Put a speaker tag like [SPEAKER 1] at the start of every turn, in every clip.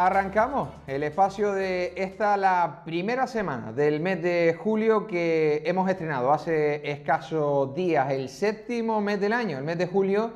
[SPEAKER 1] Arrancamos el espacio de la primera semana del mes de julio que hemos estrenado hace escasos días, el séptimo mes del año, el mes de julio,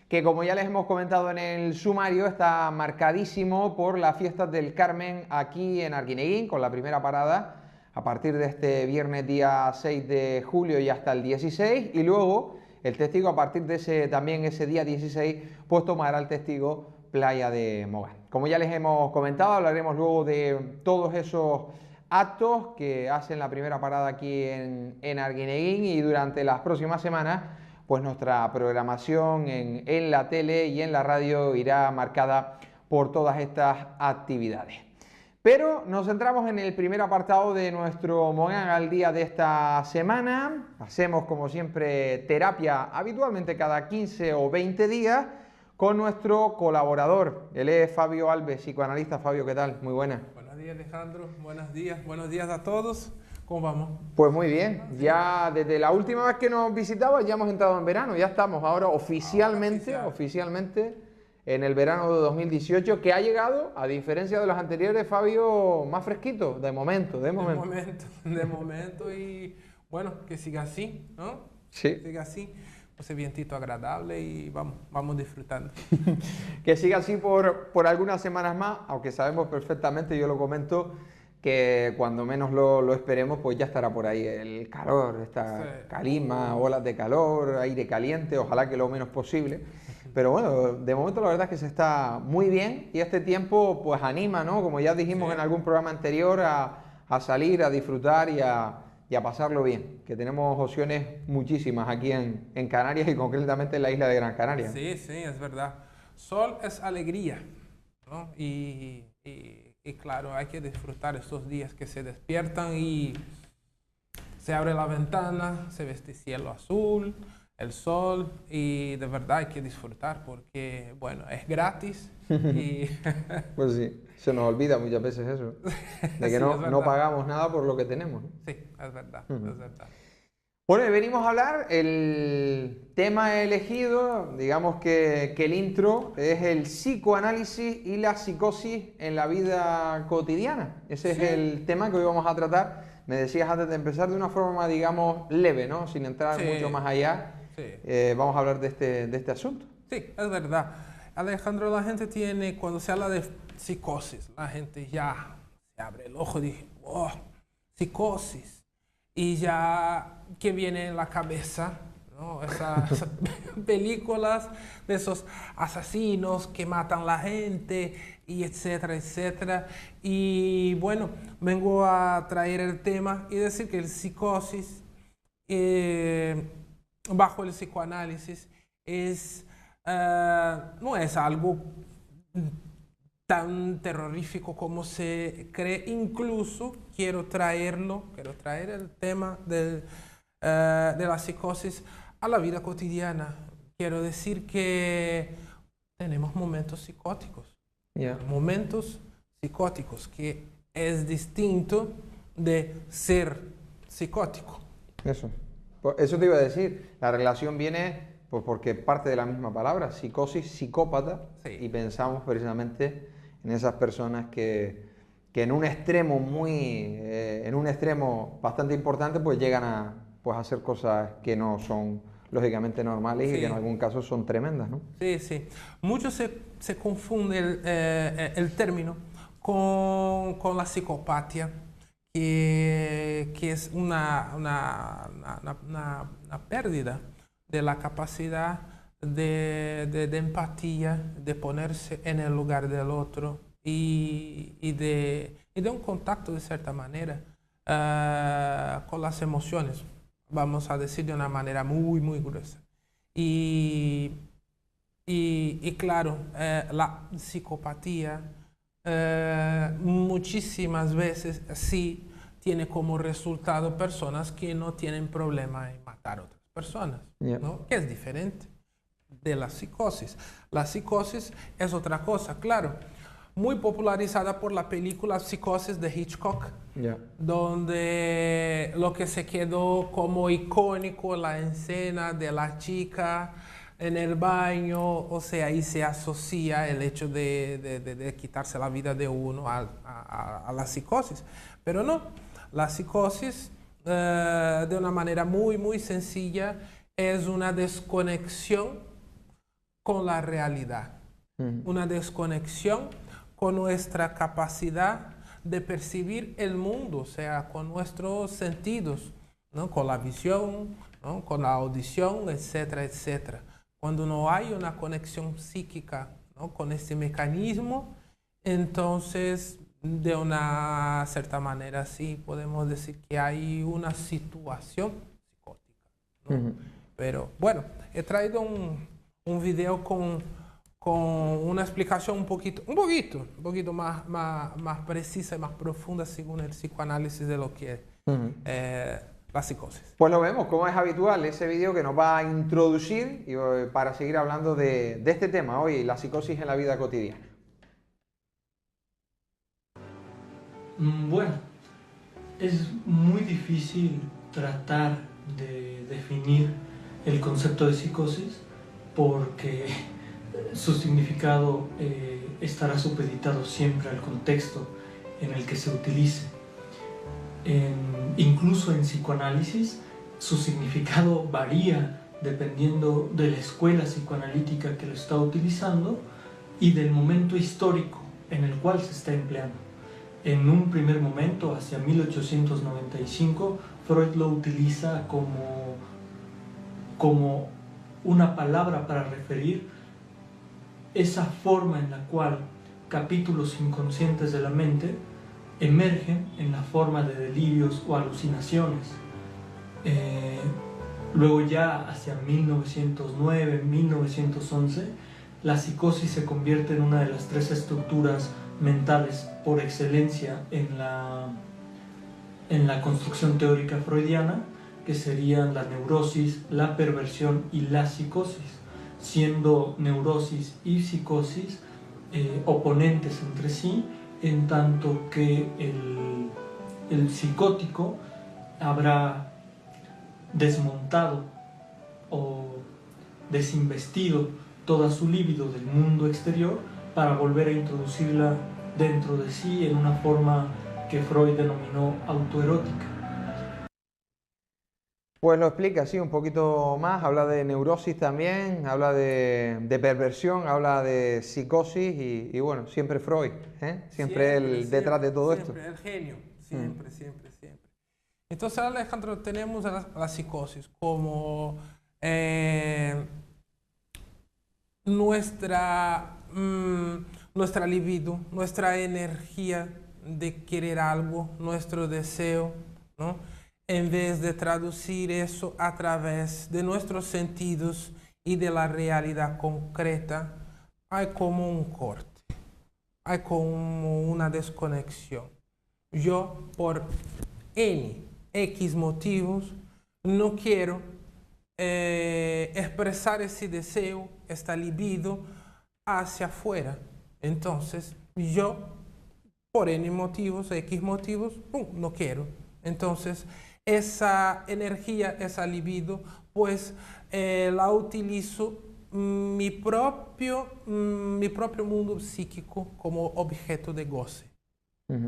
[SPEAKER 1] que como ya les hemos comentado en el sumario, está marcadísimo por las fiestas del Carmen aquí en Arguineguín, con la primera parada a partir de este viernes día 6 de julio y hasta el 16, y luego el testigo a partir de ese día 16, pues tomará el testigo Playa de Mogán. Como ya les hemos comentado, hablaremos luego de todos esos actos que hacen la primera parada aquí en Arguineguín, y durante las próximas semanas pues nuestra programación en la tele y en la radio irá marcada por todas estas actividades. Pero nos centramos en el primer apartado de nuestro Mogán al día de esta semana. Hacemos como siempre terapia habitualmente cada 15 o 20 días con nuestro colaborador. Él es Fabio Alves, psicoanalista. Fabio, ¿qué tal? Muy buenas.
[SPEAKER 2] Buenos días, Alejandro. Buenos días a todos. ¿Cómo vamos?
[SPEAKER 1] Pues muy bien. Ya desde la última vez que nos visitabas ya hemos entrado en verano. Ya estamos ahora oficialmente en el verano de 2018, que ha llegado, a diferencia de los anteriores, Fabio, más fresquito, de momento.
[SPEAKER 2] De momento, y bueno, que siga así, ¿no?
[SPEAKER 1] Sí.
[SPEAKER 2] Siga así. Ese vientito agradable y vamos disfrutando.
[SPEAKER 1] Que siga así por algunas semanas más, aunque sabemos perfectamente, yo lo comento, que cuando menos lo esperemos, pues ya estará por ahí el calor, esta calima, olas de calor, aire caliente, ojalá que lo menos posible. Pero bueno, de momento la verdad es que se está muy bien, y este tiempo pues anima, ¿no? Como ya dijimos en algún programa anterior, a salir, a disfrutar y a pasarlo bien, que tenemos opciones muchísimas aquí en Canarias, y concretamente en la isla de Gran Canaria.
[SPEAKER 2] Sí, es verdad. Sol es alegría, ¿no? Y claro, hay que disfrutar estos días que se despiertan y se abre la ventana, se ve este cielo azul, el sol, y de verdad hay que disfrutar porque, bueno, es gratis. Y
[SPEAKER 1] pues sí, se nos olvida muchas veces eso, de que
[SPEAKER 2] sí,
[SPEAKER 1] no pagamos nada por lo que tenemos, ¿no?
[SPEAKER 2] Sí, es verdad, es verdad.
[SPEAKER 1] Bueno, y venimos a hablar, el tema elegido, digamos que el intro es el psicoanálisis y la psicosis en la vida cotidiana. Ese es el tema que hoy vamos a tratar. Me decías antes de empezar, de una forma, digamos, leve, ¿no? Sin entrar mucho más allá. Vamos a hablar de este asunto.
[SPEAKER 2] Sí, es verdad. Alejandro, la gente tiene, cuando se habla de psicosis, la gente ya se abre el ojo y dice, oh, psicosis. Y ya, ¿qué viene en la cabeza? ¿No? Esas películas de esos asesinos que matan a la gente, y etcétera, etcétera. Y bueno, vengo a traer el tema y decir que el psicosis, bajo el psicoanálisis, no es algo tan terrorífico como se cree. Incluso quiero traer el tema de la psicosis a la vida cotidiana. Quiero decir que tenemos momentos psicóticos. Momentos psicóticos, que es distinto de ser psicótico.
[SPEAKER 1] Eso te iba a decir. La relación viene pues porque parte de la misma palabra, psicosis, psicópata, y pensamos precisamente en esas personas que en un extremo bastante importante, pues llegan a hacer cosas que no son lógicamente normales y que en algún caso son tremendas, ¿no?
[SPEAKER 2] Sí. Mucho se confunde el término con la psicopatía, que es una pérdida de la capacidad de empatía, de ponerse en el lugar del otro y de un contacto, de cierta manera, con las emociones, vamos a decir de una manera muy, muy gruesa. Y claro, la psicopatía muchísimas veces sí tiene como resultado personas que no tienen problema en matar a otras personas, ¿no? Que es diferente de la psicosis. La psicosis es otra cosa, claro, muy popularizada por la película Psicosis de Hitchcock, donde lo que se quedó como icónico, la escena de la chica en el baño, o sea, ahí se asocia el hecho de quitarse la vida de uno a la psicosis. Pero no, la psicosis, de una manera muy, muy sencilla, es una desconexión con la realidad, una desconexión con nuestra capacidad de percibir el mundo, o sea, con nuestros sentidos, ¿no? Con la visión, ¿no? Con la audición, etcétera, etcétera. Cuando no hay una conexión psíquica, ¿no? Con este mecanismo, entonces, de una cierta manera, sí podemos decir que hay una situación psicótica, ¿no? Pero bueno, he traído un video con una explicación un poquito más precisa y más profunda según el psicoanálisis de lo que es la psicosis.
[SPEAKER 1] Pues lo vemos, como es habitual, ese vídeo que nos va a introducir para seguir hablando de este tema hoy, la psicosis en la vida cotidiana.
[SPEAKER 3] Bueno, es muy difícil tratar de definir el concepto de psicosis porque su significado estará supeditado siempre al contexto en el que se utilice. Incluso en psicoanálisis, su significado varía dependiendo de la escuela psicoanalítica que lo está utilizando y del momento histórico en el cual se está empleando. En un primer momento, hacia 1895, Freud lo utiliza como una palabra para referir esa forma en la cual capítulos inconscientes de la mente emergen en la forma de delirios o alucinaciones. Luego ya hacia 1909, 1911, la psicosis se convierte en una de las tres estructuras mentales por excelencia en la construcción teórica freudiana, que serían la neurosis, la perversión y la psicosis, siendo neurosis y psicosis oponentes entre sí, en tanto que el psicótico habrá desmontado o desinvestido toda su libido del mundo exterior para volver a introducirla dentro de sí en una forma que Freud denominó autoerótica.
[SPEAKER 1] Pues lo explica así un poquito más, habla de neurosis también, habla de perversión, habla de psicosis y bueno, siempre Freud, siempre él detrás de todo esto.
[SPEAKER 2] Siempre, el genio, siempre. Entonces, Alejandro, tenemos la psicosis como nuestra libido, nuestra energía de querer algo, nuestro deseo, ¿no? En vez de traducir eso a través de nuestros sentidos y de la realidad concreta, hay como un corte, hay como una desconexión. Yo, por X motivos, no quiero expresar ese deseo, esta libido hacia afuera. Entonces, yo, por X motivos, no quiero. Entonces, esa energía, esa libido, pues la utilizo mi propio mundo psíquico como objeto de goce.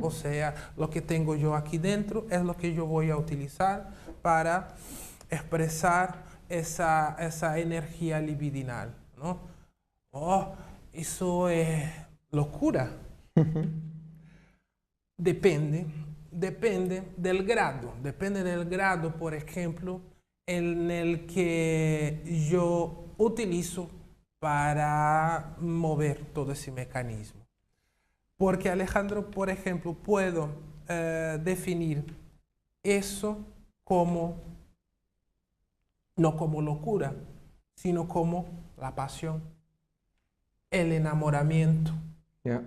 [SPEAKER 2] O sea, lo que tengo yo aquí dentro es lo que yo voy a utilizar para expresar esa energía libidinal, ¿no? Oh, eso es locura. Depende del grado, por ejemplo, en el que yo utilizo para mover todo ese mecanismo. Porque, Alejandro, por ejemplo, puedo definir eso como, no como locura, sino como la pasión, el enamoramiento.
[SPEAKER 1] Yeah.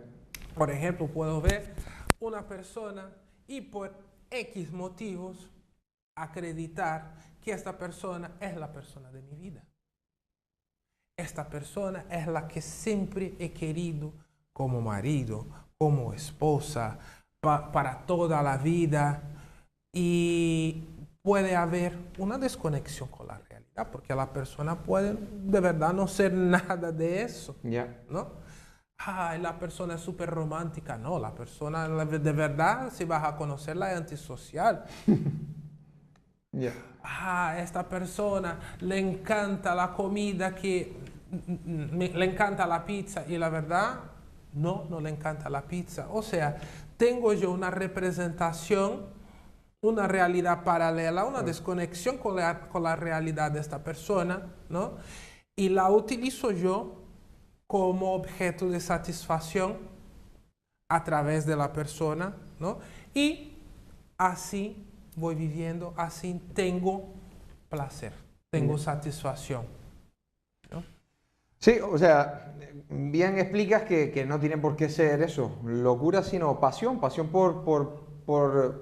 [SPEAKER 2] Por ejemplo, puedo ver una persona y por X motivos acreditar que esta persona es la persona de mi vida. Esta persona es la que siempre he querido como marido, como esposa, para toda la vida, y puede haber una desconexión con la realidad. ¿ya? Porque la persona puede de verdad no ser nada de eso,
[SPEAKER 1] Ya.
[SPEAKER 2] ¿no? Ay, la persona es súper romántica. No, la persona de verdad, si vas a conocerla, es antisocial.
[SPEAKER 1] Ya.
[SPEAKER 2] Ah, esta persona le encanta la comida le encanta la pizza y la verdad no le encanta la pizza. O sea, tengo yo una representación, una realidad paralela, una desconexión con la realidad de esta persona, ¿no? Y la utilizo yo como objeto de satisfacción a través de la persona, ¿no? Y así voy viviendo, así tengo placer, tengo satisfacción, ¿no?
[SPEAKER 1] Sí, o sea, bien explicas que no tiene por qué ser eso, locura, sino pasión, pasión por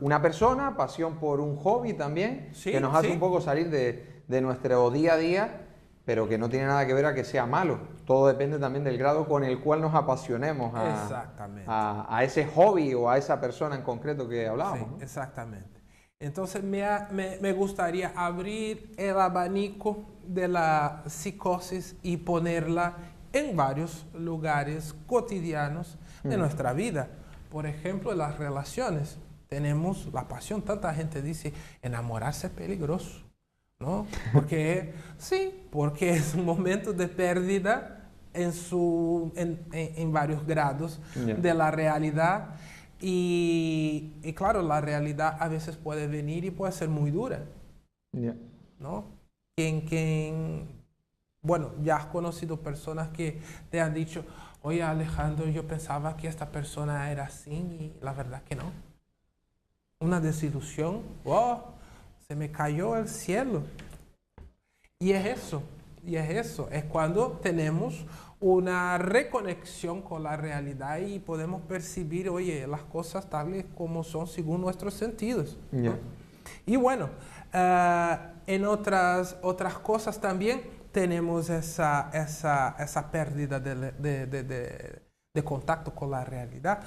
[SPEAKER 1] una persona, pasión por un hobby también,
[SPEAKER 2] Sí,
[SPEAKER 1] que nos hace
[SPEAKER 2] sí.
[SPEAKER 1] un poco salir de nuestro día a día, pero que no tiene nada que ver a que sea malo. Todo depende también del grado con el cual nos apasionemos
[SPEAKER 2] Exactamente.
[SPEAKER 1] a ese hobby o a esa persona en concreto que
[SPEAKER 2] Sí,
[SPEAKER 1] hablábamos, ¿no?
[SPEAKER 2] exactamente. Entonces me gustaría abrir el abanico de la psicosis y ponerla en varios lugares cotidianos de nuestra vida. Por ejemplo, en las relaciones. Tenemos la pasión. Tanta gente dice, enamorarse es peligroso, ¿no? Porque, sí, porque es un momento de pérdida en varios grados
[SPEAKER 1] Ya.
[SPEAKER 2] de la realidad. Y claro, la realidad a veces puede venir y puede ser muy dura,
[SPEAKER 1] Ya.
[SPEAKER 2] ¿no? Bueno, ya has conocido personas que te han dicho, oye Alejandro, yo pensaba que esta persona era así y la verdad que no. Una desilusión, wow, se me cayó el cielo. Y es eso, es cuando tenemos una reconexión con la realidad y podemos percibir, oye, las cosas tales como son según nuestros sentidos, ¿no?
[SPEAKER 1] Ya.
[SPEAKER 2] Y bueno, en otras cosas también tenemos esa pérdida de contacto con la realidad.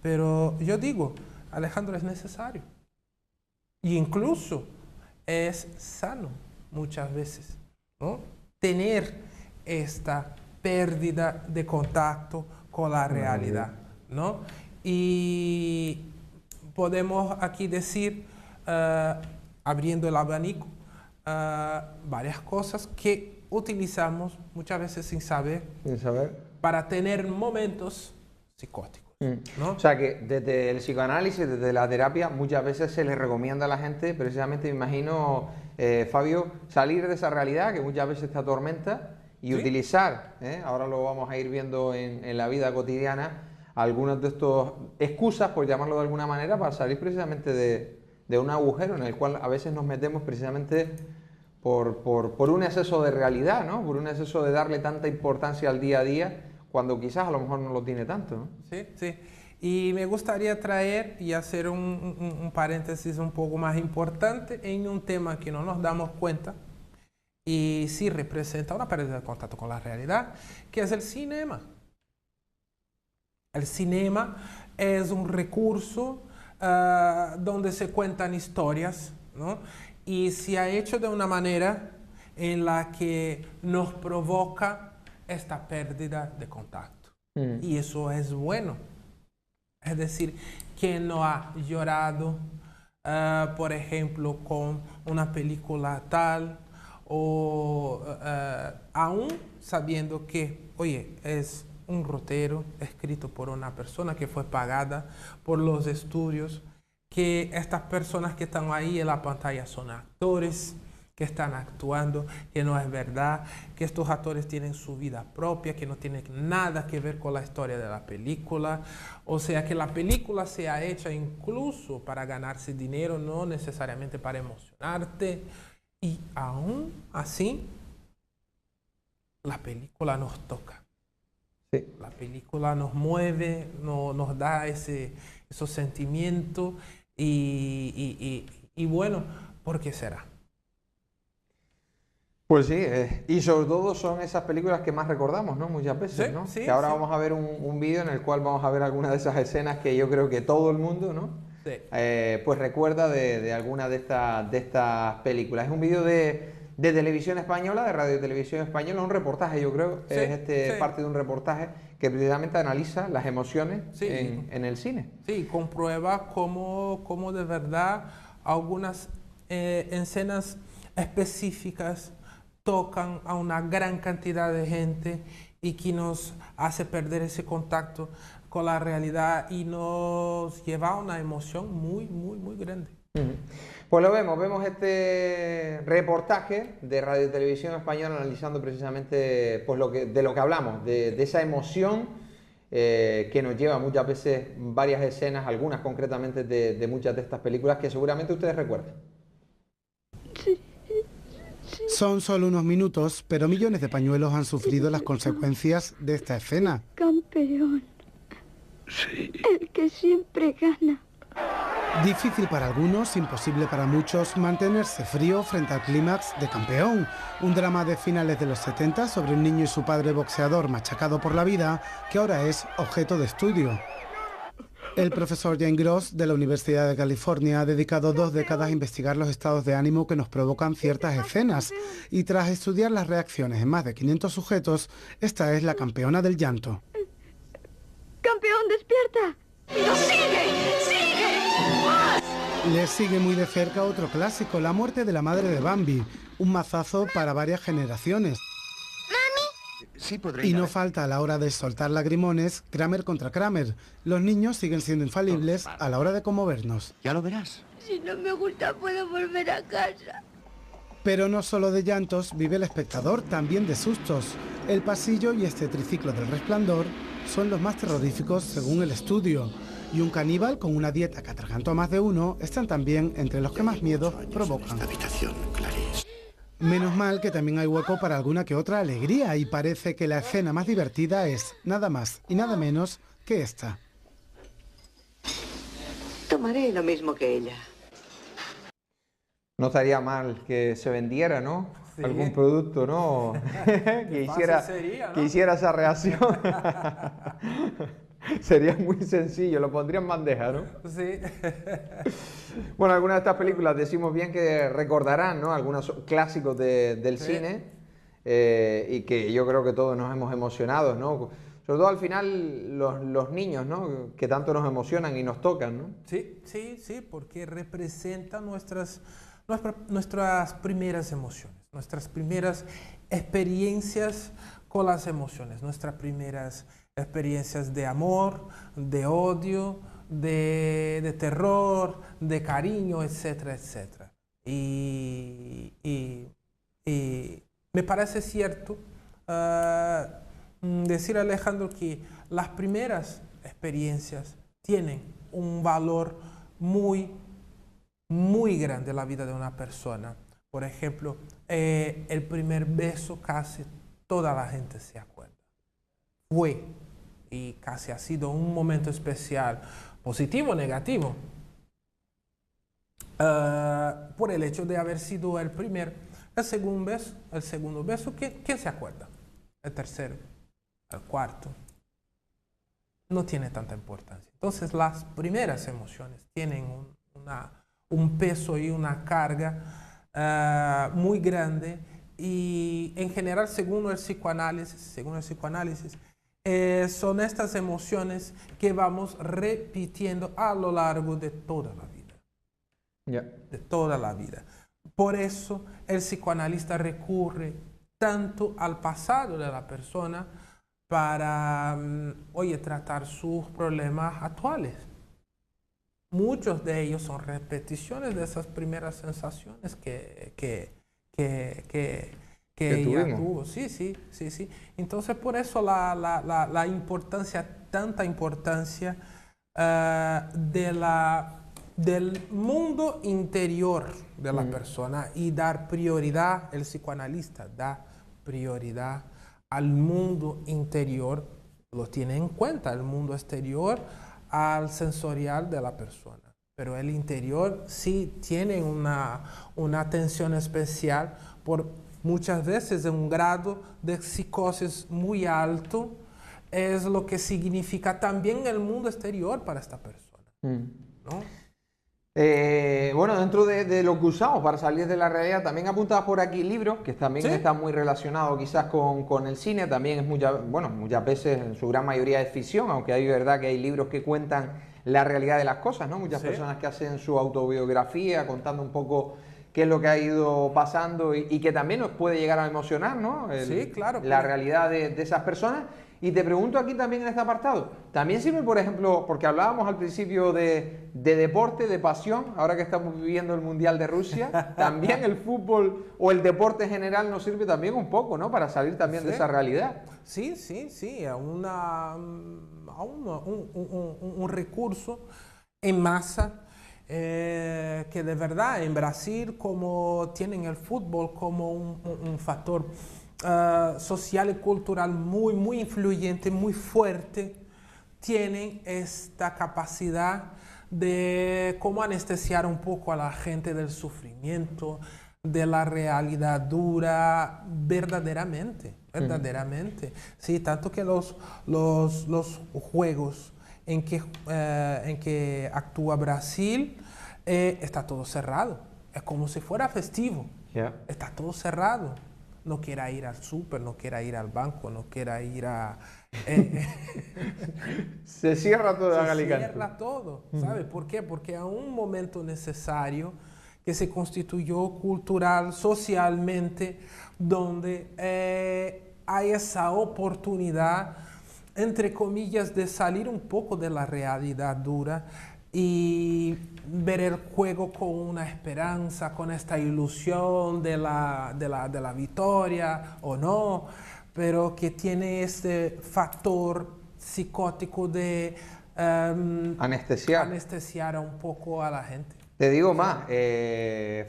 [SPEAKER 2] Pero yo digo, Alejandro, es necesario. Y incluso es sano muchas veces, ¿no? Tener esta pérdida de contacto con la realidad, ¿no? Y podemos aquí decir, abriendo el abanico, varias cosas que utilizamos muchas veces sin saber
[SPEAKER 1] Sin saber.
[SPEAKER 2] para tener momentos psicóticos, ¿no?
[SPEAKER 1] O sea que desde el psicoanálisis, desde la terapia, muchas veces se le recomienda a la gente, precisamente me imagino, Fabio, salir de esa realidad que muchas veces te atormenta y
[SPEAKER 2] Sí.
[SPEAKER 1] utilizar, ahora lo vamos a ir viendo en la vida cotidiana, algunas de estas excusas, por llamarlo de alguna manera, para salir precisamente de un agujero en el cual a veces nos metemos precisamente por un exceso de realidad, ¿no? Por un exceso de darle tanta importancia al día a día, cuando quizás a lo mejor no lo tiene tanto, ¿no?
[SPEAKER 2] Sí, sí. Y me gustaría traer y hacer un paréntesis un poco más importante en un tema que no nos damos cuenta y sí representa una pérdida de contacto con la realidad, que es el cinema. El cinema es un recurso donde se cuentan historias, ¿no? Y se ha hecho de una manera en la que nos provoca esta pérdida de contacto. Y eso es bueno. Es decir, quien no ha llorado, por ejemplo, con una película tal, o aún sabiendo que, oye, es un rotero escrito por una persona que fue pagada por los estudios, que estas personas que están ahí en la pantalla son actores, que están actuando, que no es verdad, que estos actores tienen su vida propia, que no tienen nada que ver con la historia de la película. O sea, que la película sea hecha incluso para ganarse dinero, no necesariamente para emocionarte. Y aún así, la película nos toca.
[SPEAKER 1] Sí.
[SPEAKER 2] La película nos mueve, nos da esos sentimientos y bueno, ¿por qué será?
[SPEAKER 1] Pues sí, y sobre todo son esas películas que más recordamos, ¿no? Muchas veces,
[SPEAKER 2] Sí,
[SPEAKER 1] ¿no?
[SPEAKER 2] sí,
[SPEAKER 1] Que ahora
[SPEAKER 2] sí.
[SPEAKER 1] vamos a ver un vídeo en el cual vamos a ver algunas de esas escenas que yo creo que todo el mundo, ¿no?
[SPEAKER 2] Sí.
[SPEAKER 1] Pues recuerda de alguna de estas películas. Es un vídeo de Televisión Española, de Radio Televisión Española, un reportaje, yo creo,
[SPEAKER 2] Sí,
[SPEAKER 1] es
[SPEAKER 2] sí.
[SPEAKER 1] parte de un reportaje que precisamente analiza las emociones
[SPEAKER 2] Sí.
[SPEAKER 1] en el cine.
[SPEAKER 2] Sí, comprueba cómo de verdad algunas escenas específicas tocan a una gran cantidad de gente y que nos hace perder ese contacto con la realidad y nos lleva a una emoción muy, muy, muy grande.
[SPEAKER 1] Pues lo vemos este reportaje de Radio Televisión Española analizando precisamente pues, de lo que hablamos, de esa emoción que nos lleva muchas veces varias escenas, algunas concretamente de muchas de estas películas que seguramente ustedes recuerdan.
[SPEAKER 4] Son solo unos minutos, pero millones de pañuelos han sufrido las consecuencias de esta escena.
[SPEAKER 5] Campeón.
[SPEAKER 6] Sí.
[SPEAKER 5] El que siempre gana.
[SPEAKER 4] Difícil para algunos, imposible para muchos, mantenerse frío frente al clímax de Campeón, un drama de finales de los 70 sobre un niño y su padre boxeador machacado por la vida, que ahora es objeto de estudio. El profesor Jane Gross de la Universidad de California ha dedicado 2 décadas a investigar los estados de ánimo que nos provocan ciertas escenas y tras estudiar las reacciones en más de 500 sujetos, esta es la campeona del llanto.
[SPEAKER 5] ¡Campeón, despierta! ¡No, sigue! ¡Sigue!
[SPEAKER 4] Le sigue muy de cerca otro clásico, la muerte de la madre de Bambi, un mazazo para varias generaciones.
[SPEAKER 6] Sí podré
[SPEAKER 4] Y
[SPEAKER 6] ir a
[SPEAKER 4] no
[SPEAKER 6] ver.
[SPEAKER 4] falta a la hora de soltar lagrimones, Kramer contra Kramer. Los niños siguen siendo infalibles a la hora de conmovernos.
[SPEAKER 6] Ya lo verás.
[SPEAKER 5] Si no me gusta, puedo volver a casa.
[SPEAKER 4] Pero no solo de llantos vive el espectador, también de sustos. El pasillo y este triciclo del Resplandor son los más terroríficos según el estudio. Y un caníbal con una dieta que atragantó a más de uno están también entre los que más miedo provocan.
[SPEAKER 6] Esta habitación, Clarice.
[SPEAKER 4] Menos mal que también hay hueco para alguna que otra alegría y parece que la escena más divertida es nada más y nada menos que esta.
[SPEAKER 7] Tomaré lo mismo que ella.
[SPEAKER 1] No estaría mal que se vendiera, ¿no?
[SPEAKER 2] Sí.
[SPEAKER 1] Algún producto, ¿no? que
[SPEAKER 2] fácil
[SPEAKER 1] hiciera,
[SPEAKER 2] sería, ¿no?
[SPEAKER 1] que hiciera esa reacción. Sería muy sencillo, lo pondría en bandeja, ¿no?
[SPEAKER 2] Sí.
[SPEAKER 1] Bueno, algunas de estas películas decimos bien que recordarán, ¿no? Algunos clásicos del
[SPEAKER 2] Sí.
[SPEAKER 1] cine y que yo creo que todos nos hemos emocionado, ¿no? Sobre todo al final los niños, ¿no? Que tanto nos emocionan y nos tocan, ¿no?
[SPEAKER 2] Sí, sí, sí, porque representa nuestras primeras emociones, nuestras primeras experiencias con las emociones, nuestras primeras experiencias de amor, de odio, de terror, de cariño, etcétera, etcétera. Y me parece cierto decir, Alejandro, que las primeras experiencias tienen un valor muy grande en la vida de una persona. Por ejemplo, el primer beso casi toda la gente se acuerda. Fue y casi ha sido un momento especial, positivo o negativo, por el hecho de haber sido el primero. El segundo beso, ¿quién se acuerda? El tercero, el cuarto. No tiene tanta importancia. Entonces las primeras emociones tienen un peso y una carga muy grande y en general según el psicoanálisis, son estas emociones que vamos repitiendo a lo largo de toda la vida. De toda la vida. Por eso el psicoanalista recurre tanto al pasado de la persona para, tratar sus problemas actuales. Muchos de ellos son repeticiones de esas primeras sensaciones que ella tuvo. Sí. Entonces, por eso la importancia, tanta importancia del mundo interior de la persona y dar prioridad, el psicoanalista da prioridad al mundo interior, lo tiene en cuenta, el mundo exterior al sensorial de la persona. Pero el interior sí tiene una atención especial por muchas veces un grado de psicosis muy alto, es lo que significa también el mundo exterior para esta persona, ¿no?
[SPEAKER 1] Bueno, dentro de lo que usamos para salir de la realidad, también apuntabas por aquí libros, que también
[SPEAKER 2] ¿Sí?
[SPEAKER 1] están muy relacionados quizás con el cine, también es muchas veces en su gran mayoría es ficción, aunque hay verdad que hay libros que cuentan la realidad de las cosas, ¿no? Muchas
[SPEAKER 2] Sí.
[SPEAKER 1] personas que hacen su autobiografía contando un poco qué es lo que ha ido pasando y que también nos puede llegar a emocionar, ¿no?
[SPEAKER 2] Sí, claro,
[SPEAKER 1] La
[SPEAKER 2] puede.
[SPEAKER 1] realidad de esas personas. Y te pregunto aquí también en este apartado, ¿también sirve, por ejemplo, porque hablábamos al principio de deporte, de pasión, ahora que estamos viviendo el Mundial de Rusia, también el fútbol o el deporte en general nos sirve también un poco, ¿no? Para salir también de
[SPEAKER 2] Sí.
[SPEAKER 1] esa realidad.
[SPEAKER 2] Sí, sí, sí, es un recurso en masa que de verdad en Brasil, como tienen el fútbol como un factor social y cultural muy influyente, muy fuerte, tienen esta capacidad de cómo anestesiar un poco a la gente del sufrimiento, de la realidad dura, verdaderamente. Sí, tanto que los juegos en que actúa Brasil, está todo cerrado. Es como si fuera festivo.
[SPEAKER 1] Yeah.
[SPEAKER 2] Está todo cerrado. No quiera ir al súper, no quiera ir al banco, no quiera ir a...
[SPEAKER 1] Se cierra todo en
[SPEAKER 2] se
[SPEAKER 1] Alicante.
[SPEAKER 2] cierra todo, ¿sabe? ¿Por qué? Porque a un momento necesario que se constituyó cultural, socialmente, donde hay esa oportunidad, entre comillas, de salir un poco de la realidad dura y ver el juego con una esperanza, con esta ilusión de la victoria o no, pero que tiene este factor psicótico de anestesiar un poco a la gente.
[SPEAKER 1] Te digo más,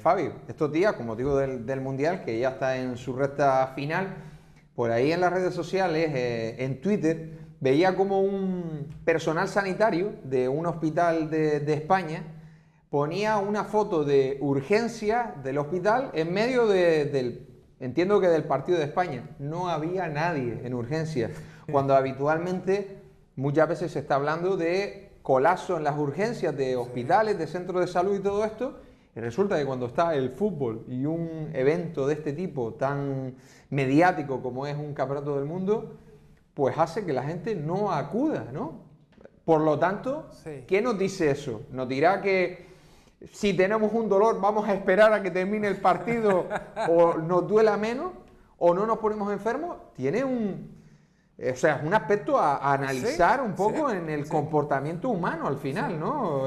[SPEAKER 1] Fabi, estos días, con motivo del Mundial, que ya está en su recta final, por ahí en las redes sociales, en Twitter, veía como un personal sanitario de un hospital de España ponía una foto de urgencia del hospital en medio entiendo que del partido de España. No había nadie en urgencia, cuando habitualmente muchas veces se está hablando de colapso en las urgencias de hospitales, de centros de salud y todo esto, y resulta que cuando está el fútbol y un evento de este tipo tan mediático como es un campeonato del mundo, pues hace que la gente no acuda, ¿no? Por lo tanto,
[SPEAKER 2] Sí.
[SPEAKER 1] ¿qué nos dice eso? ¿Nos dirá que si tenemos un dolor vamos a esperar a que termine el partido o nos duela menos o no nos ponemos enfermos? Tiene es un aspecto a analizar un poco en el comportamiento humano al final, ¿no?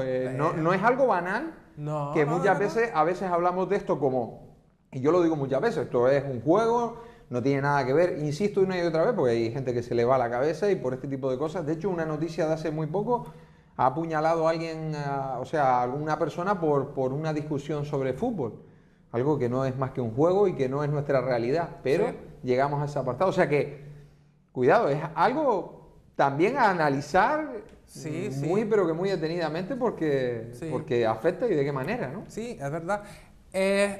[SPEAKER 1] No es algo banal,
[SPEAKER 2] No,
[SPEAKER 1] que
[SPEAKER 2] no,
[SPEAKER 1] muchas
[SPEAKER 2] no.
[SPEAKER 1] veces, a veces hablamos de esto como, y yo lo digo muchas veces, esto es un juego, no tiene nada que ver, insisto una y otra vez, porque hay gente que se le va la cabeza y por este tipo de cosas. De hecho, una noticia de hace muy poco ha apuñalado a alguien, a alguna persona por una discusión sobre fútbol. Algo que no es más que un juego y que no es nuestra realidad, pero
[SPEAKER 2] Sí.
[SPEAKER 1] llegamos a ese apartado. O sea que, cuidado, es algo también a analizar
[SPEAKER 2] Sí,
[SPEAKER 1] muy,
[SPEAKER 2] sí.
[SPEAKER 1] pero que muy detenidamente porque,
[SPEAKER 2] Sí.
[SPEAKER 1] porque afecta y de qué manera, ¿no?
[SPEAKER 2] Sí, es verdad. Es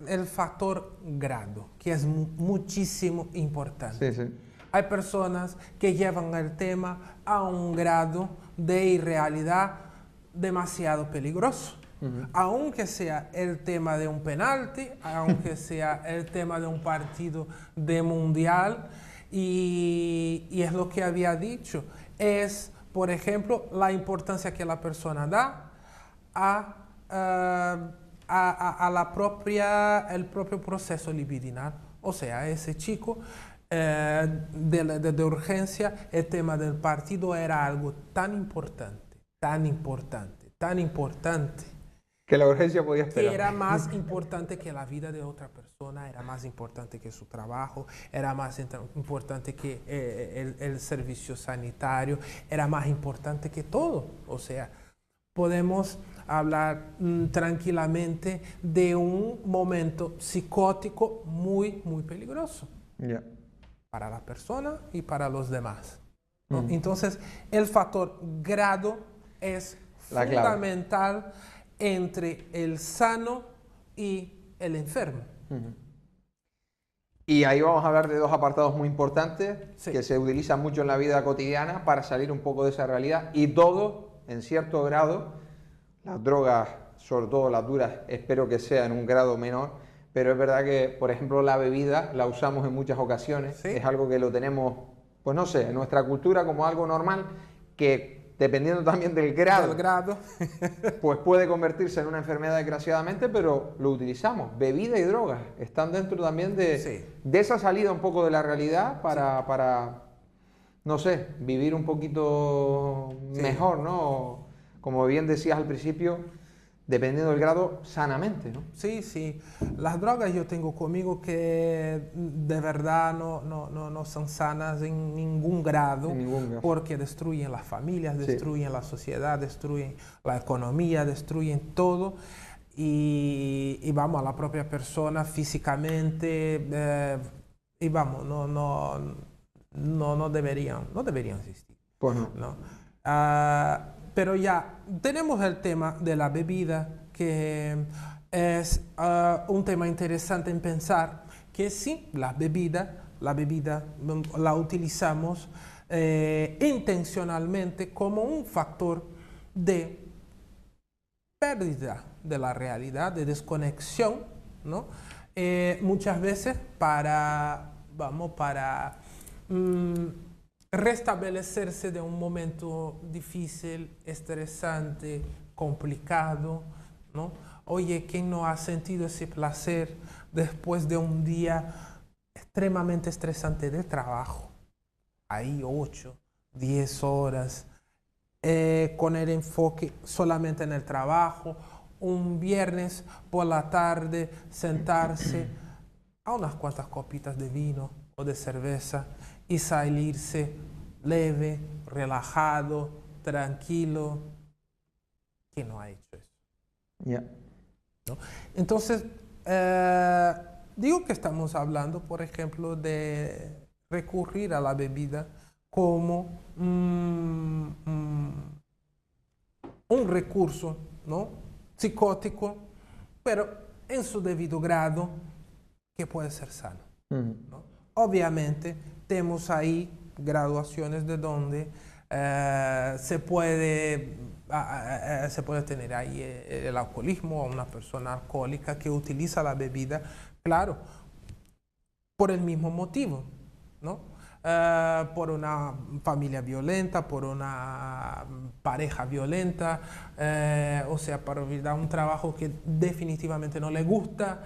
[SPEAKER 2] el factor grado, que es muchísimo importante.
[SPEAKER 1] Sí, sí.
[SPEAKER 2] Hay personas que llevan el tema a un grado de irrealidad demasiado peligroso. Aunque sea el tema de un penalti, aunque sea el tema de un partido de mundial, y es lo que había dicho, es, por ejemplo, la importancia que la persona da el propio proceso libidinal. O sea, ese chico de urgencia, el tema del partido era algo tan importante,
[SPEAKER 1] Que la urgencia podía
[SPEAKER 2] que
[SPEAKER 1] esperar.
[SPEAKER 2] era más importante que la vida de otra persona, era más importante que su trabajo, era más importante que el servicio sanitario, era más importante que todo. O sea, podemos hablar tranquilamente de un momento psicótico muy peligroso
[SPEAKER 1] Ya.
[SPEAKER 2] para la persona y para los demás, ¿no? Entonces, el factor grado es
[SPEAKER 1] La clave.
[SPEAKER 2] fundamental entre el sano y el enfermo.
[SPEAKER 1] Y ahí vamos a hablar de dos apartados muy importantes
[SPEAKER 2] Sí.
[SPEAKER 1] que se utilizan mucho en la vida cotidiana para salir un poco de esa realidad y todo, en cierto grado, las drogas sobre todo las duras, espero que sea en un grado menor, pero es verdad que, por ejemplo, la bebida la usamos en muchas ocasiones,
[SPEAKER 2] Sí.
[SPEAKER 1] es algo que lo tenemos, pues no sé, en nuestra cultura como algo normal, que dependiendo también del
[SPEAKER 2] Del grado.
[SPEAKER 1] pues puede convertirse en una enfermedad desgraciadamente, pero lo utilizamos. Bebida y drogas están dentro también
[SPEAKER 2] Sí.
[SPEAKER 1] de esa salida un poco de la realidad para, no sé, vivir un poquito
[SPEAKER 2] Sí.
[SPEAKER 1] mejor, ¿no? Como bien decías al principio, dependiendo del grado, sanamente, ¿no?
[SPEAKER 2] Sí, sí. Las drogas yo tengo conmigo que de verdad no son sanas en ningún grado,
[SPEAKER 1] En ningún grado.
[SPEAKER 2] porque destruyen las familias,
[SPEAKER 1] Sí.
[SPEAKER 2] destruyen la sociedad, destruyen la economía, destruyen todo. Y vamos, a la propia persona físicamente, y vamos, no deberían existir.
[SPEAKER 1] Pues no.
[SPEAKER 2] ¿No? Pero ya tenemos el tema de la bebida, que es un tema interesante en pensar que sí, la bebida la utilizamos intencionalmente como un factor de pérdida de la realidad, de desconexión, ¿no? Muchas veces para restablecerse de un momento difícil, estresante, complicado, ¿no? Oye, ¿quién no ha sentido ese placer después de un día extremadamente estresante de trabajo? Ahí 8, 10 horas, con el enfoque solamente en el trabajo, un viernes por la tarde sentarse a unas cuantas copitas de vino o de cerveza y salirse leve, relajado, tranquilo. ¿Quién no ha hecho eso?
[SPEAKER 1] Ya.
[SPEAKER 2] ¿No? Entonces, digo que estamos hablando, por ejemplo, de recurrir a la bebida como un recurso, ¿no? Psicótico, pero en su debido grado, que puede ser sano, ¿no? Obviamente, tenemos ahí graduaciones de donde se puede tener ahí el alcoholismo, o una persona alcohólica que utiliza la bebida, claro, por el mismo motivo, ¿no? Por una familia violenta, por una pareja violenta, o sea, para olvidar un trabajo que definitivamente no le gusta,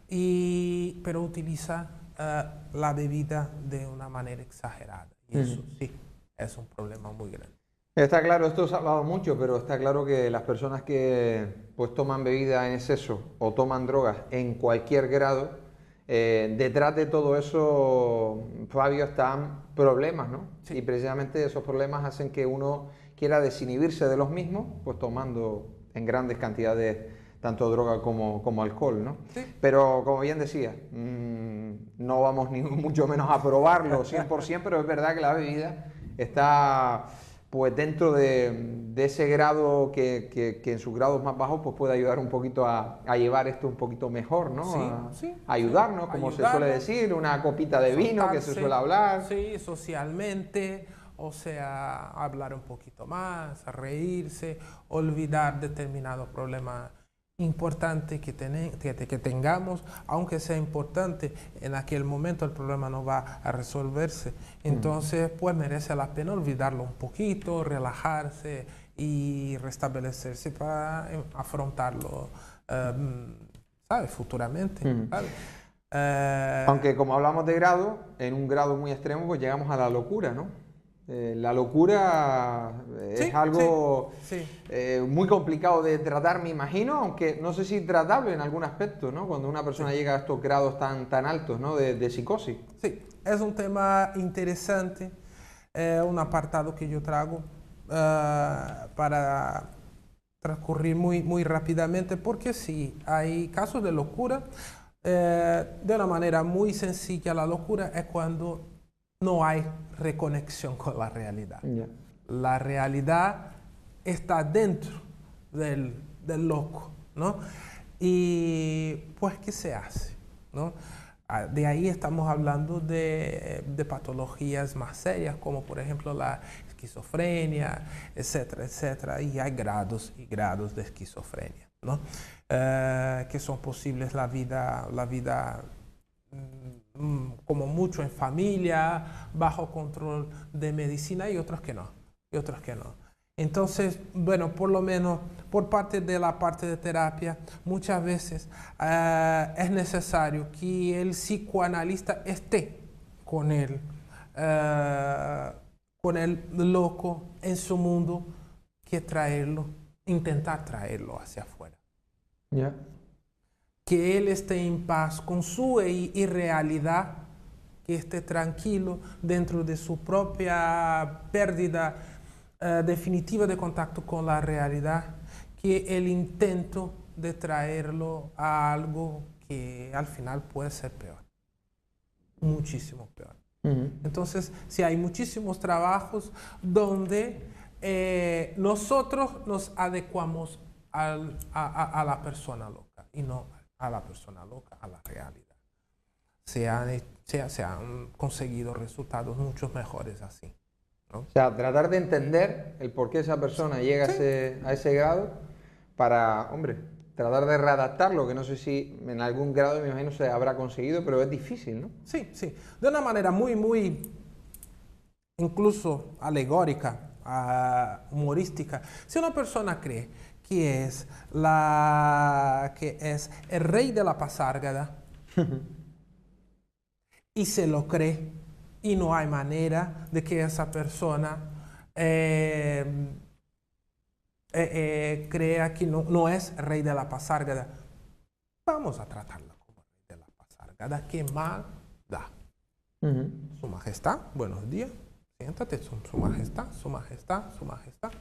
[SPEAKER 2] pero utiliza la bebida de una manera exagerada. Y eso sí, es un problema muy grande.
[SPEAKER 1] Está claro, esto se ha hablado mucho, pero está claro que las personas que pues toman bebida en exceso o toman drogas en cualquier grado, detrás de todo eso, Fabio, están problemas, ¿no?
[SPEAKER 2] Sí.
[SPEAKER 1] Y precisamente esos problemas hacen que uno quiera desinhibirse de los mismos, pues tomando en grandes cantidades tanto droga como alcohol, ¿no?
[SPEAKER 2] Sí.
[SPEAKER 1] Pero como bien decía, no vamos ni mucho menos a probarlo 100%, pero es verdad que la bebida está pues dentro de ese grado que en sus grados más bajos pues puede ayudar un poquito a llevar esto un poquito mejor, ¿no?
[SPEAKER 2] Sí,
[SPEAKER 1] a ayudarnos, como se suele decir, una copita de vino que se suele hablar.
[SPEAKER 2] Sí, socialmente, o sea, hablar un poquito más, reírse, olvidar determinados problemas importantes que tengamos, aunque sea importante, en aquel momento el problema no va a resolverse. Entonces, pues merece la pena olvidarlo un poquito, relajarse y restablecerse para afrontarlo, ¿sabes? Futuramente, ¿sabes?
[SPEAKER 1] Aunque como hablamos de grado, en un grado muy extremo, pues llegamos a la locura, ¿no? La locura es algo muy complicado de tratar, me imagino, aunque no sé si tratable en algún aspecto, ¿no? Cuando una persona llega a estos grados tan altos, ¿no? De psicosis.
[SPEAKER 2] Sí, es un tema interesante, un apartado que yo traigo para transcurrir muy rápidamente, porque sí, hay casos de locura. De una manera muy sencilla, la locura es cuando no hay reconexión con la realidad.
[SPEAKER 1] Yeah.
[SPEAKER 2] La realidad está dentro del loco, ¿no? Y pues, ¿qué se hace? ¿No? De ahí estamos hablando de patologías más serias, como por ejemplo la esquizofrenia, etcétera, etcétera. Y hay grados y grados de esquizofrenia. ¿no? Que son posibles la vida como mucho en familia, bajo control de medicina, y otros que no, Entonces, bueno, por lo menos por parte de la parte de terapia, muchas veces es necesario que el psicoanalista esté con el loco en su mundo, que intentar traerlo hacia afuera.
[SPEAKER 1] Ya.
[SPEAKER 2] Que él esté en paz con su irrealidad, que esté tranquilo dentro de su propia pérdida definitiva de contacto con la realidad, que el intento de traerlo a algo que al final puede ser peor, muchísimo peor. Entonces, sí, hay muchísimos trabajos donde nosotros nos adecuamos a la persona loca y no a la persona loca, a la realidad. Se han conseguido resultados mucho mejores así, ¿no?
[SPEAKER 1] O sea, tratar de entender el por qué esa persona llega a ese grado para, hombre, tratar de readaptarlo, que no sé si en algún grado, me imagino, se habrá conseguido, pero es difícil, ¿no?
[SPEAKER 2] Sí, sí. De una manera muy, incluso alegórica, humorística. Si una persona cree que es el rey de la pasárgada y se lo cree, y no hay manera de que esa persona crea que no es rey de la pasárgada, vamos a tratarla como rey de la pasárgada. ¿Qué mal da? Su majestad, buenos días, siéntate, su majestad, su majestad, su majestad.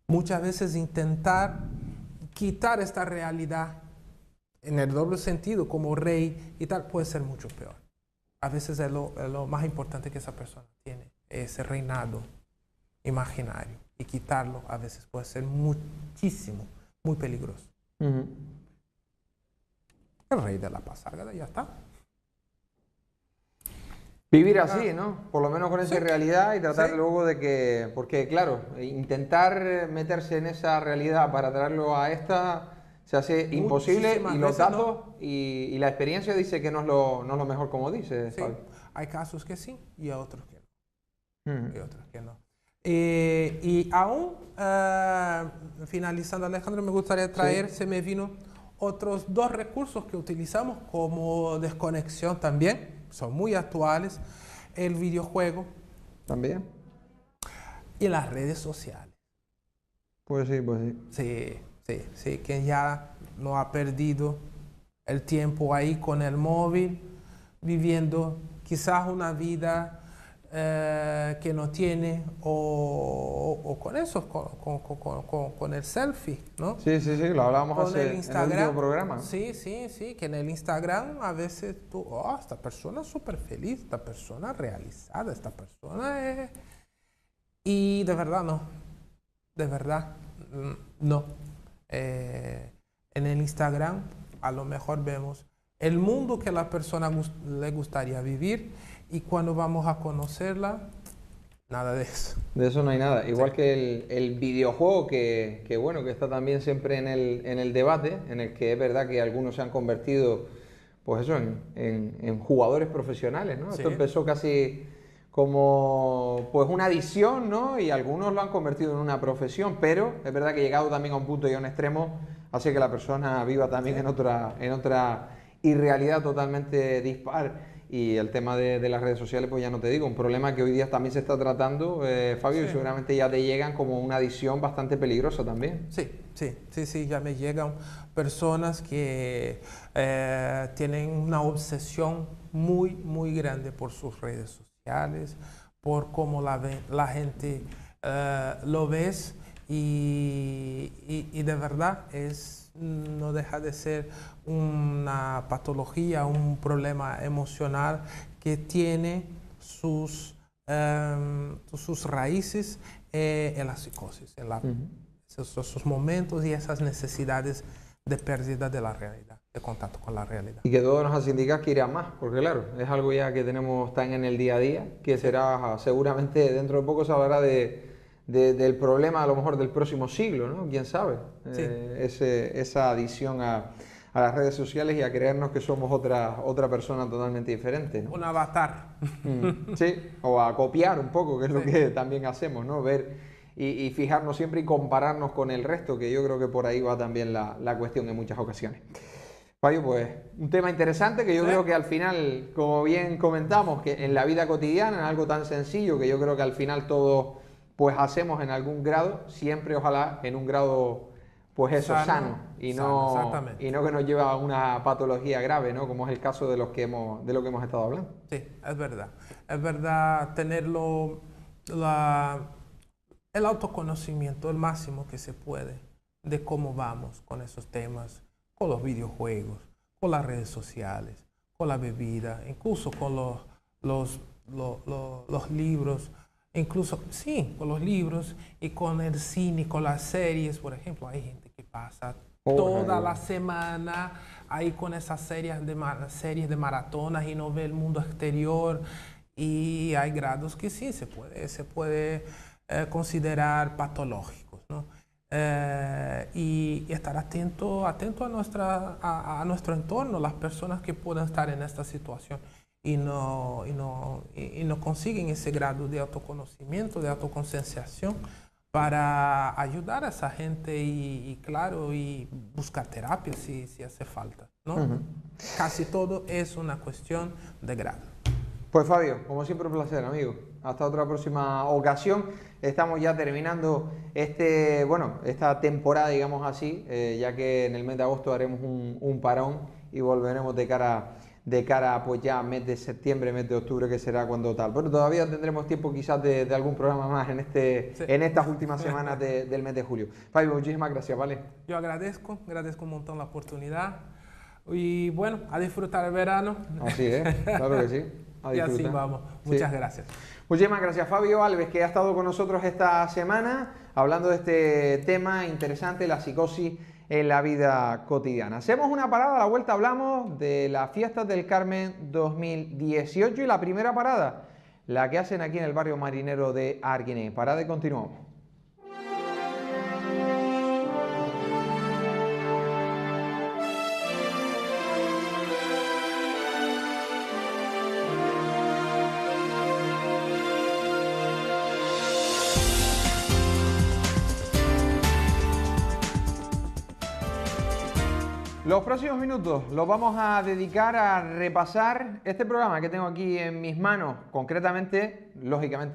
[SPEAKER 2] Muchas veces intentar quitar esta realidad en el doble sentido como rey y tal puede ser mucho peor. A veces es lo más importante que esa persona tiene, ese reinado imaginario, y quitarlo a veces puede ser muchísimo, muy peligroso. El rey de la pasárgada, ya está.
[SPEAKER 1] Vivir así, ¿no? Por lo menos con esa realidad, y tratar
[SPEAKER 2] Sí.
[SPEAKER 1] luego de que, porque claro, intentar meterse en esa realidad para traerlo a esta se hace imposible,
[SPEAKER 2] Muchísimas
[SPEAKER 1] y los
[SPEAKER 2] veces
[SPEAKER 1] datos
[SPEAKER 2] no.
[SPEAKER 1] y la experiencia dice que no es lo mejor, como dice
[SPEAKER 2] Sí,
[SPEAKER 1] Fabio.
[SPEAKER 2] hay casos que sí y otros que no.
[SPEAKER 1] Ujú.
[SPEAKER 2] Y otros que no. Y aún finalizando, Alejandro, me gustaría traer, se me vino otros dos recursos que utilizamos como desconexión también, son muy actuales: el videojuego
[SPEAKER 1] ¿También?
[SPEAKER 2] y las redes sociales.
[SPEAKER 1] Pues sí, pues sí.
[SPEAKER 2] Sí, que ya no ha perdido el tiempo ahí con el móvil, viviendo quizás una vida que no tiene, o con eso, con el selfie, ¿no?
[SPEAKER 1] Sí, lo hablábamos
[SPEAKER 2] Con
[SPEAKER 1] hace
[SPEAKER 2] el
[SPEAKER 1] en el
[SPEAKER 2] Instagram.
[SPEAKER 1] último programa, ¿no?
[SPEAKER 2] Sí, que en el Instagram a veces tú, esta persona es súper feliz, esta persona realizada, esta persona es... Y de verdad no, de verdad no. En el Instagram a lo mejor vemos el mundo que a la persona le gustaría vivir, y cuando vamos a conocerla, nada de eso.
[SPEAKER 1] De eso no hay nada. Igual que el videojuego, que bueno, que está también siempre en el debate, en el que es verdad que algunos se han convertido, pues eso, en jugadores profesionales, ¿no?
[SPEAKER 2] Sí.
[SPEAKER 1] Esto empezó casi como pues una adicción, ¿no? Y algunos lo han convertido en una profesión, pero es verdad que llegado también a un punto y a un extremo, hace que la persona viva también en otra irrealidad totalmente dispar. Y el tema de las redes sociales, pues ya no te digo, un problema que hoy día también se está tratando, Fabio, y seguramente ya te llegan como una adicción bastante peligrosa también.
[SPEAKER 2] Sí, ya me llegan personas que tienen una obsesión muy grande por sus redes sociales, por cómo la gente lo ves, y de verdad no deja de ser una patología, un problema emocional que tiene sus raíces en la psicosis, en esos momentos y esas necesidades de pérdida de la realidad, de contacto con la realidad.
[SPEAKER 1] Y que todo nos hace indicar que irá más, porque claro, es algo ya que tenemos tan en el día a día, que será seguramente dentro de poco se hablará de del problema a lo mejor del próximo siglo, ¿no? ¿Quién sabe?
[SPEAKER 2] Sí.
[SPEAKER 1] Esa adicción a las redes sociales y a creernos que somos otra persona totalmente diferente, ¿no?
[SPEAKER 2] Un avatar.
[SPEAKER 1] Sí, o a copiar un poco, que es lo que también hacemos, ¿no? Ver y fijarnos siempre y compararnos con el resto, que yo creo que por ahí va también la cuestión en muchas ocasiones. Fabio, pues un tema interesante que yo creo que al final, como bien comentamos, que en la vida cotidiana, en algo tan sencillo que yo creo que al final todos pues hacemos en algún grado, siempre ojalá en un grado pues eso, sano y no que nos lleve a una patología grave, ¿no? Como es el caso de lo que hemos estado hablando.
[SPEAKER 2] Sí, es verdad tenerlo, el autoconocimiento, el máximo que se puede de cómo vamos con esos temas, con los videojuegos, con las redes sociales, con la bebida, incluso con los libros, incluso, sí, con los libros y con el cine, con las series, por ejemplo. Hay gente que pasa toda la semana ahí con esas series de maratonas y no ve el mundo exterior, y hay grados que sí se puede considerar patológicos, ¿no? Y estar atento a nuestro entorno, las personas que puedan estar en esta situación y no consiguen ese grado de autoconocimiento, de autoconcienciación para ayudar a esa gente y claro, y buscar terapia si hace falta, ¿no? Casi todo es una cuestión de grado.
[SPEAKER 1] Pues Fabio, como siempre un placer, amigo. Hasta otra próxima ocasión. Estamos ya terminando esta temporada, digamos así, ya que en el mes de agosto haremos un parón y volveremos de cara pues ya mes de septiembre, mes de octubre, que será cuando tal. Pero todavía tendremos tiempo quizás de algún programa más en estas últimas semanas del mes de julio. Fabio, muchísimas gracias, ¿vale?
[SPEAKER 2] Yo agradezco un montón la oportunidad y bueno, a disfrutar el verano.
[SPEAKER 1] Así es, claro que sí.
[SPEAKER 2] Y así vamos. Muchas gracias.
[SPEAKER 1] Muchísimas gracias, Fabio Alves, que ha estado con nosotros esta semana hablando de este tema interesante, la psicosis en la vida cotidiana. Hacemos una parada, a la vuelta hablamos de las fiestas del Carmen 2018 y la primera parada, la que hacen aquí en el barrio marinero de Arguineguín. Parada y continuamos. Los próximos minutos los vamos a dedicar a repasar este programa que tengo aquí en mis manos, concretamente, lógicamente,